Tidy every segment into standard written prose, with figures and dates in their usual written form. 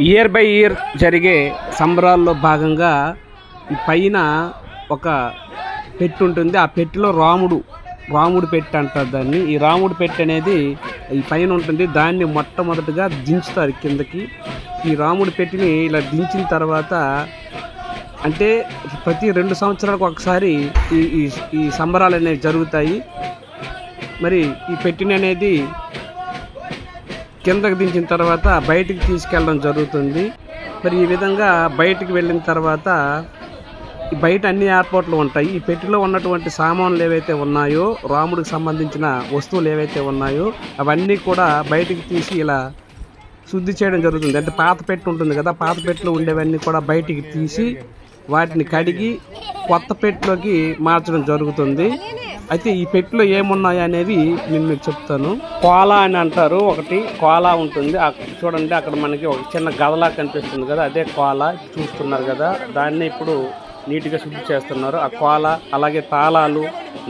Year by year జరిగే సంబరాల్లో భాగంగా ఈ పైన ఒక పెట్టు ఉంటుంది. ఆ పెట్టెలో రాముడు పెట్టె అంటారు దాన్ని. ఈ రాముడు పెట్టె అనేది ఈ పైన ఉంటుంది. దాన్ని మొట్టమొదటిగా దించుతారు కిందకి. ఈ రాముడి పెట్టెని ఇలా దించిన తర్వాత అంటే ప్రతి 2 సంవత్సరాలకు ఒకసారి ఈ సంబరాలు అనేవి జరుగుతాయి. మరి ఈ పెట్టెని అనేది కిందకి దించిన తర్వాత బయటికి తీసుకెళ్ళడం జరుగుతుంది. మరి ఈ విధంగా బయటికి వెళ్ళిన తర్వాత బయట అన్ని ఏర్పాట్లు ఉంటాయి. ఈ పెట్టెలో ఉన్నటువంటి సామాన్లు ఏవైతే ఉన్నాయో, రాముడికి సంబంధించిన వస్తువులు ఏవైతే ఉన్నాయో అవన్నీ కూడా బయటికి తీసి ఇలా శుద్ధి చేయడం జరుగుతుంది. అంటే పాత పెట్టె ఉంటుంది కదా, పాత పెట్టెలో ఉండేవన్నీ కూడా బయటికి తీసి వాటిని కడిగి కొత్త పెట్టెలోకి మార్చడం జరుగుతుంది. అయితే ఈ పెట్టెలో ఏమున్నాయి అనేవి నేను మీకు చెప్తాను. కోలా అని అంటారు. ఒకటి కోలా ఉంటుంది. చూడండి అక్కడ మనకి ఒక చిన్న గదలా కనిపిస్తుంది కదా, అదే కోలా చూస్తున్నారు కదా. దాన్ని ఇప్పుడు నీట్గా శుద్ధి చేస్తున్నారు. ఆ కోలా, అలాగే తాళాలు,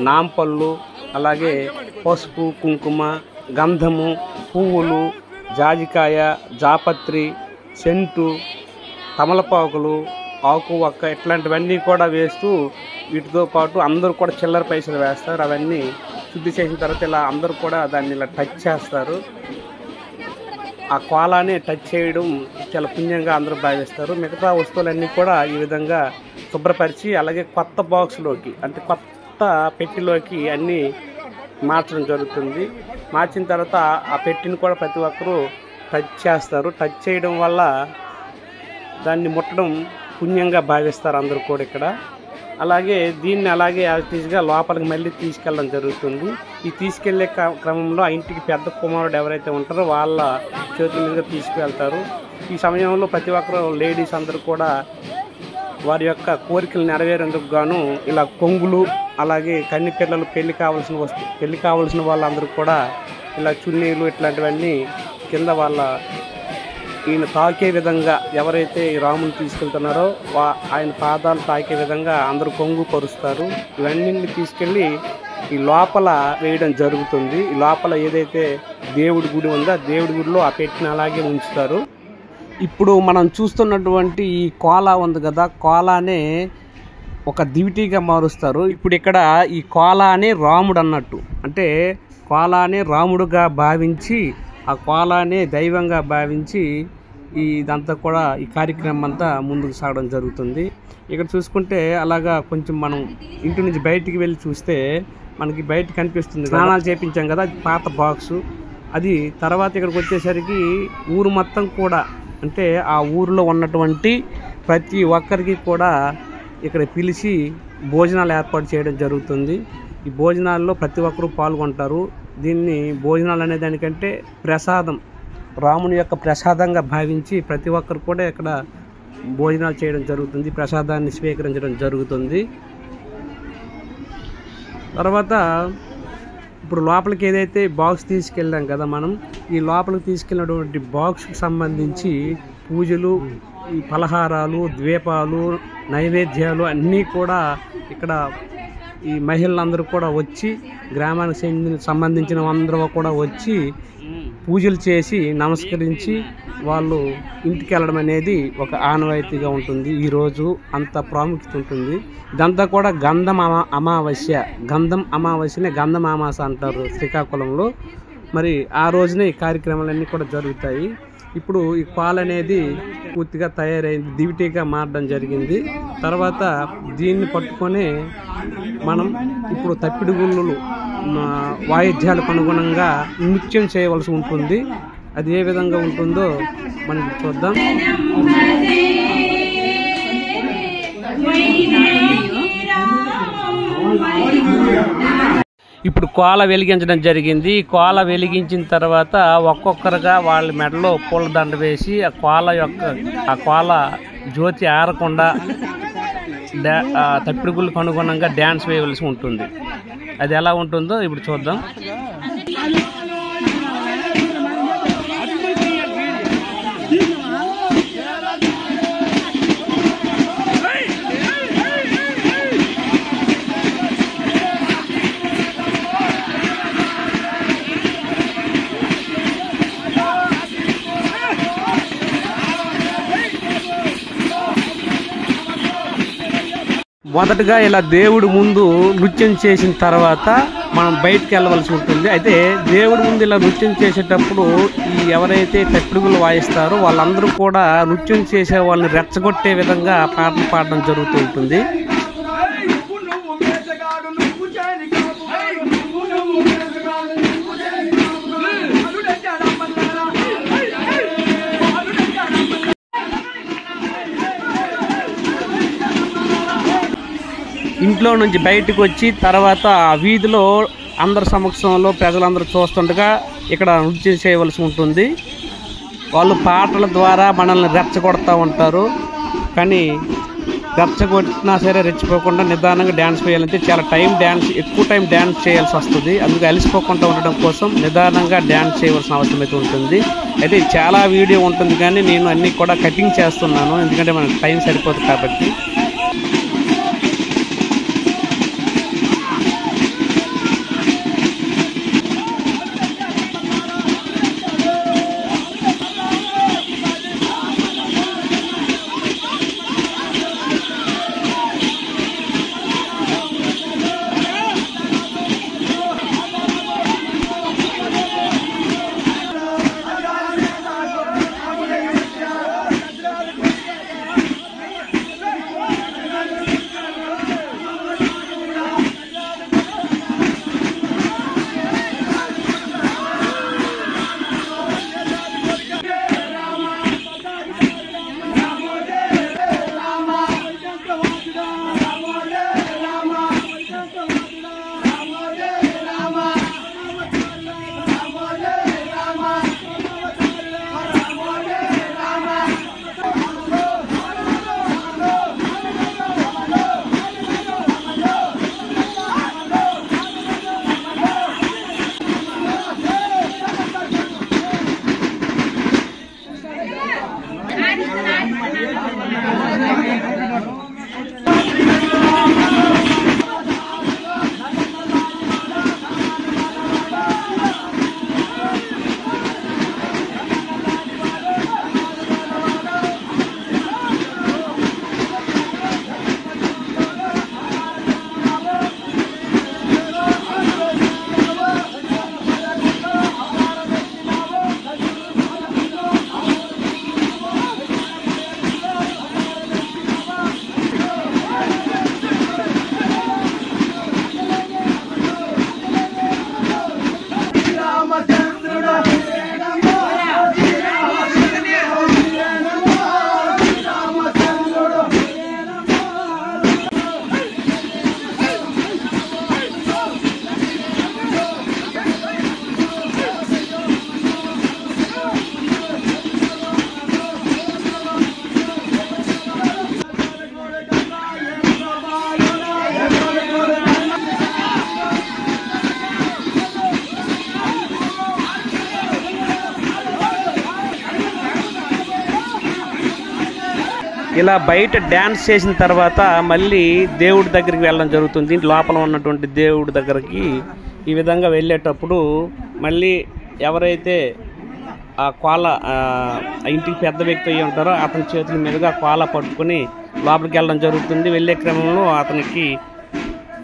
నాంపళ్ళు, అలాగే పసుపు, కుంకుమ, గంధము, పువ్వులు, జాజికాయ, జాపత్రి, సెంటు, తమలపాకులు, ఆకు వక్క ఇట్లాంటివన్నీ కూడా వేస్తూ వీటితో పాటు అందరూ కూడా చిల్లర పైసలు వేస్తారు. అవన్నీ శుద్ధి చేసిన తర్వాత ఇలా అందరూ కూడా దాన్ని ఇలా టచ్ చేస్తారు. ఆ కోలాని టచ్ చేయడం చాలా పుణ్యంగా అందరూ భావిస్తారు. మిగతా వస్తువులన్నీ కూడా ఈ విధంగా శుభ్రపరిచి అలాగే కొత్త బాక్స్లోకి అంటే కొత్త పెట్టెలోకి అన్నీ మార్చడం జరుగుతుంది. మార్చిన తర్వాత ఆ పెట్టెని కూడా ప్రతి ఒక్కరూ టచ్ చేస్తారు. టచ్ చేయడం వల్ల దాన్ని ముట్టడం పుణ్యంగా భావిస్తారు అందరూ కూడా ఇక్కడ. అలాగే దీన్ని అలాగే యాజిటీజ్గా లోపలికి మళ్ళీ తీసుకెళ్ళడం జరుగుతుంది. ఈ తీసుకెళ్లే క్రమంలో ఆ ఇంటికి పెద్ద కుమారుడు ఎవరైతే ఉంటారో వాళ్ళ చేతుల మీద తీసుకువెళ్తారు. ఈ సమయంలో ప్రతి ఒక్కరు లేడీస్ అందరూ కూడా వారి యొక్క కోరికలు నెరవేరేందుకు గాను ఇలా కొంగులు, అలాగే కన్ని పిల్లలు పెళ్లి కావాల్సిన వాళ్ళందరూ కూడా ఇలా చున్నీలు ఇట్లాంటివన్నీ కింద వాళ్ళ ఈయన తాకే విధంగా ఎవరైతే ఈ రాముని తీసుకెళ్తున్నారో ఆయన పాదాలు తాకే విధంగా అందరూ కొంగు పరుస్తారు. ఇవన్నీ తీసుకెళ్ళి ఈ లోపల వేయడం జరుగుతుంది. ఈ లోపల ఏదైతే దేవుడి గుడి ఉందో ఆ దేవుడి గుడిలో ఆ పెట్టిన అలాగే ఉంచుతారు. ఇప్పుడు మనం చూస్తున్నటువంటి ఈ కోలా ఉంది కదా, కోలానే ఒక దివిటీగా మారుస్తారు. ఇప్పుడు ఇక్కడ ఈ కోలానే రాముడు అన్నట్టు, అంటే కోలానే రాముడుగా భావించి ఆ కోలానే దైవంగా భావించి ఇదంతా కూడా ఈ కార్యక్రమం అంతా ముందుకు సాగడం జరుగుతుంది. ఇక్కడ చూసుకుంటే అలాగా కొంచెం మనం ఇంటి నుంచి బయటికి వెళ్ళి చూస్తే మనకి బయట కనిపిస్తుంది. స్నానాలు చేయించాం కదా, అది పాత బాక్సు. అది తర్వాత ఇక్కడికి వచ్చేసరికి ఊరు మొత్తం కూడా అంటే ఆ ఊరిలో ఉన్నటువంటి ప్రతి ఒక్కరికి కూడా ఇక్కడ పిలిచి భోజనాలు ఏర్పాటు చేయడం జరుగుతుంది. ఈ భోజనాల్లో ప్రతి ఒక్కరూ పాల్గొంటారు. దీన్ని భోజనాలు అనే దానికంటే ప్రసాదం, రాముని యొక్క ప్రసాదంగా భావించి ప్రతి ఒక్కరు కూడా ఇక్కడ భోజనాలు చేయడం జరుగుతుంది, ప్రసాదాన్ని స్వీకరించడం జరుగుతుంది. తర్వాత ఇప్పుడు లోపలికి ఏదైతే బాక్స్ తీసుకెళ్ళాం కదా మనం, ఈ లోపలికి తీసుకెళ్ళినటువంటి బాక్స్కి సంబంధించి పూజలు, ఈ పలహారాలు, ద్వీపాలు, నైవేద్యాలు అన్నీ కూడా ఇక్కడ ఈ మహిళలందరూ కూడా వచ్చి, గ్రామానికి సంబంధించిన అందరూ కూడా వచ్చి పూజలు చేసి నమస్కరించి వాళ్ళు ఇంటికి వెళ్ళడం అనేది ఒక ఆనవాయితీగా ఉంటుంది. ఈరోజు అంత ప్రాముఖ్యత ఉంటుంది. ఇదంతా కూడా గంధం అమావాస్య, గంధం అమావాస్యనే గంధం అమావాస అంటారు శ్రీకాకుళంలో. మరి ఆ రోజునే ఈ కార్యక్రమాలన్నీ కూడా జరుగుతాయి. ఇప్పుడు ఈ పాలు అనేది పూర్తిగా తయారైంది, దివిటీగా మారడం జరిగింది. తర్వాత దీన్ని పట్టుకొని మనం ఇప్పుడు తప్పిడి గుళ్ళు వాయిద్యాలకు అనుగుణంగా నృత్యం చేయవలసి ఉంటుంది. అది ఏ విధంగా ఉంటుందో మనం చూద్దాం. ఇప్పుడు కోల వెలిగించడం జరిగింది. కోల వెలిగించిన తర్వాత ఒక్కొక్కరుగా వాళ్ళ మెడలో పూలదండ వేసి ఆ కోల జ్యోతి ఆరకుండా తప్పిడి గుళ్ళకు అనుగుణంగా డ్యాన్స్ వేయవలసి ఉంటుంది. అది ఎలా ఉంటుందో ఇప్పుడు చూద్దాం. మొదటగా ఇలా దేవుడి ముందు నృత్యం చేసిన తర్వాత మనం బయటికి వెళ్ళవలసి ఉంటుంది. అయితే దేవుడి ముందు ఇలా నృత్యం చేసేటప్పుడు ఈ ఎవరైతే తప్పిడుగులు వాయిస్తారో వాళ్ళందరూ కూడా నృత్యం చేసే వాళ్ళని రెచ్చగొట్టే విధంగా పాటలు పాడడం జరుగుతూ ఉంటుంది. ఇంట్లో నుంచి బయటకు వచ్చి తర్వాత ఆ వీధిలో అందరి సమక్షంలో ప్రజలందరూ చూస్తుండగా ఇక్కడ నృత్యం చేయవలసి ఉంటుంది. వాళ్ళు పాటల ద్వారా మనల్ని రెచ్చగొడతా ఉంటారు. కానీ రెచ్చగొట్టినా సరే రెచ్చిపోకుండా నిదానంగా డ్యాన్స్ వేయాలంటే చాలా ఎక్కువ టైం డ్యాన్స్ చేయాల్సి వస్తుంది. అందుకే అలసిపోకుండా ఉండడం కోసం నిదానంగా డ్యాన్స్ చేయవలసిన అవసరం అయితే ఉంటుంది. అయితే చాలా వీడియో ఉంటుంది కానీ నేను అన్నీ కూడా కటింగ్ చేస్తున్నాను, ఎందుకంటే మనకు టైం సరిపోదు కాబట్టి. ఇలా బయట డ్యాన్స్ చేసిన తర్వాత మళ్ళీ దేవుడి దగ్గరికి వెళ్ళడం జరుగుతుంది. లోపల ఉన్నటువంటి దేవుడి దగ్గరికి ఈ విధంగా వెళ్ళేటప్పుడు మళ్ళీ ఎవరైతే ఆ కోల ఇంటికి పెద్ద వ్యక్తి అయ్యి ఉంటారో అతని చేతుల మీదుగా కోల పట్టుకొని లోపలికి వెళ్ళడం జరుగుతుంది. వెళ్ళే క్రమంలో అతనికి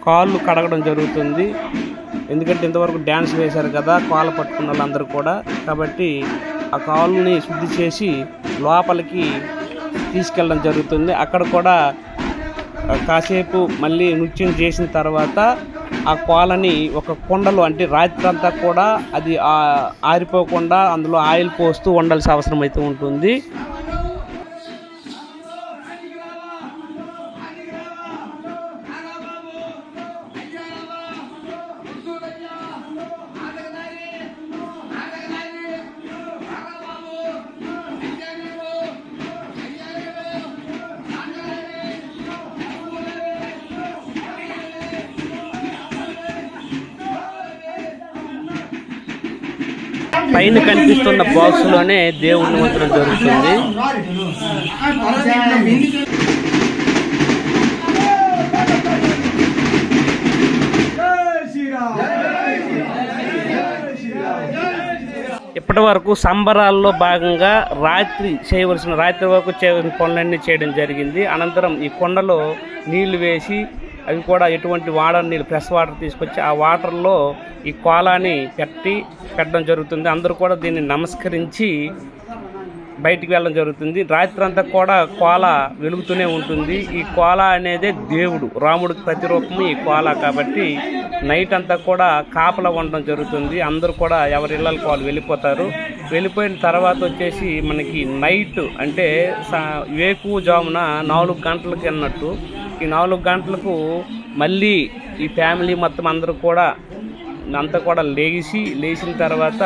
కాళ్ళు కడగడం జరుగుతుంది. ఎందుకంటే ఇంతవరకు డ్యాన్స్ వేశారు కదా కోల పట్టుకున్న వాళ్ళందరూ కూడా, కాబట్టి ఆ కాళ్ళని శుద్ధి చేసి లోపలికి తీసుకెళ్ళడం జరుగుతుంది. అక్కడ కూడా కాసేపు మళ్ళీ నృత్యం చేసిన తర్వాత ఆ కోలని ఒక కుండలో, అంటే రాత్రంతా కూడా అది ఆరిపోకుండా అందులో ఆయిల్ పోస్తూ ఉండాల్సిన అవసరం అయితే ఉంటుంది. పైన కనిపిస్తున్న బాక్స్ లోనే దేవుడిని ఉంచడం జరుగుతుంది. ఇప్పటి వరకు సంబరాల్లో భాగంగా రాత్రి వరకు చేయవలసిన పనులన్నీ చేయడం జరిగింది. అనంతరం ఈ కొండలో నీళ్లు వేసి అవి కూడా ఎటువంటి వాటర్ నీళ్ళు ఫ్రెష్ వాటర్ తీసుకొచ్చి ఆ వాటర్లో ఈ కోలాని పెట్టడం జరుగుతుంది. అందరూ కూడా దీన్ని నమస్కరించి బయటికి వెళ్ళడం జరుగుతుంది. రాత్రి అంతా కూడా కోల వెలుగుతూనే ఉంటుంది. ఈ కోల అనేది దేవుడు, రాముడికి ప్రతిరూపము ఈ కోల కాబట్టి నైట్ అంతా కూడా కాపలా ఉండడం జరుగుతుంది. అందరూ కూడా ఎవరి ఇళ్ళకి వాళ్ళు వెళ్ళిపోతారు. వెళ్ళిపోయిన తర్వాత వచ్చేసి మనకి నైట్ అంటే వేకువజామున 4 గంటలకి అన్నట్టు ఈ 4 గంటలకు మళ్ళీ ఈ ఫ్యామిలీ మొత్తం అందరూ కూడా అంతా కూడా లేచిన తర్వాత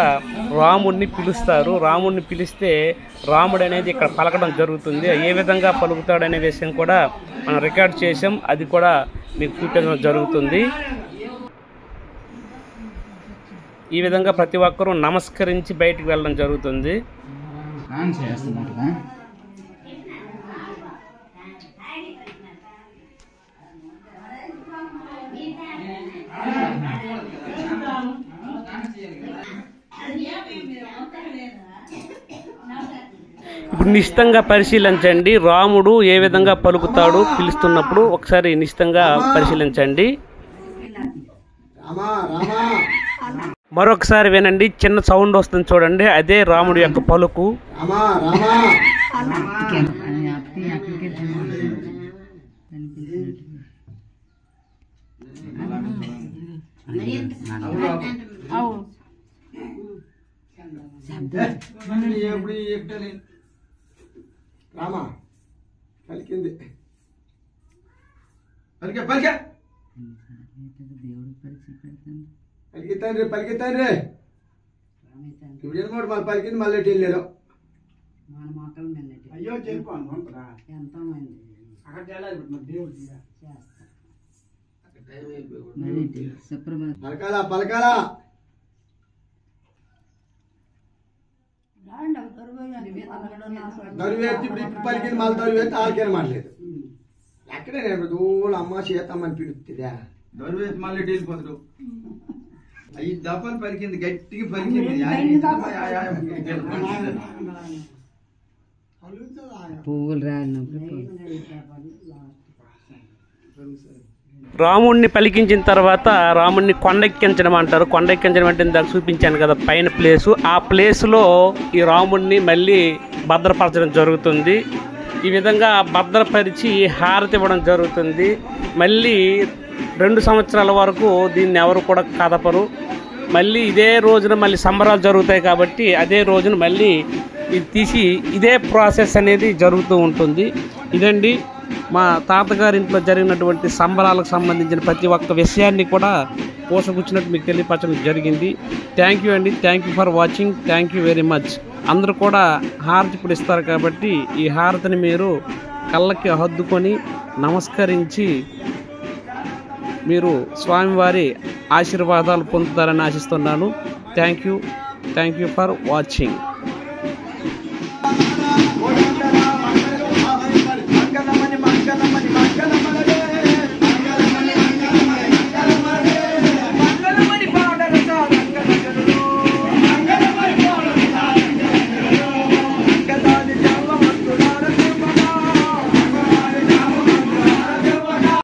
రాముడిని పిలుస్తారు. రాముడిని పిలిస్తే రాముడు అనేది ఇక్కడ పలకడం జరుగుతుంది. ఏ విధంగా పలుకుతాడనే విషయం కూడా మనం రికార్డ్ చేసాం. అది కూడా మీకు చూపించడం జరుగుతుంది. ఈ విధంగా ప్రతి ఒక్కరూ నమస్కరించి బయటికి వెళ్ళడం జరుగుతుంది. ఇప్పుడు నిశ్చితంగా పరిశీలించండి. రాముడు ఏ విధంగా పలుకుతాడు పిలుస్తున్నప్పుడు ఒకసారి నిశ్చితంగా పరిశీలించండి. మరొకసారి వినండి, చిన్న సౌండ్ వస్తుంది చూడండి, అదే రాముడి యొక్క పలుకు. రామా పలికింది పలికితాను రే ఇప్పుడు మళ్ళీ పలికింది మళ్ళీ వెళ్ళారు. అయ్యో పలకాలా పలకాలా దరువేత్తి ఇప్పుడు పలికింది మళ్ళీ దరువేత్తి ఆడికేనా మాట్లేదు. ఎక్కడే నేను దూరం అమ్మ చేతమ్మని పిలుస్తుందా దరువేత్తి మళ్ళీ వెళ్ళిపోతాడు. 5 దఫాలు పలికింది, గట్టిగా పలికింది. పువ్వులు రాలినప్పుడు రాముడిని పలికించిన తర్వాత రాముడిని కొండెక్కించడం అంటారు. కొండెక్కించడం అంటే ఇందాక చూపించాను కదా పైన ప్లేసు, ఆ ప్లేసులో ఈ రాముడిని మళ్ళీ భద్రపరచడం జరుగుతుంది. ఈ విధంగా భద్రపరిచి హారతి ఇవ్వడం జరుగుతుంది. మళ్ళీ 2 సంవత్సరాల వరకు దీన్ని ఎవరు కూడా కదపరు. మళ్ళీ ఇదే రోజున మళ్ళీ సంబరాలు జరుగుతాయి కాబట్టి అదే రోజున మళ్ళీ ఇది తీసి ఇదే ప్రాసెస్ అనేది జరుగుతూ ఉంటుంది. ఇదండి మా తాతగారింట్లో జరిగినటువంటి సంబరాలకు సంబంధించిన ప్రతి ఒక్క విషయాన్ని కూడా పోసగుచ్చినట్టు మీకు తెలియపరచడం జరిగింది. థ్యాంక్ యూ అండి, thank you for watching, thank you very much. అందరూ కూడా హారతి ఇప్పుడు ఇస్తారు కాబట్టి ఈ హారతిని మీరు కళ్ళకి హద్దుకొని నమస్కరించి మీరు స్వామివారి ఆశీర్వాదాలు పొందుతారని ఆశిస్తున్నాను. Thank you for watching.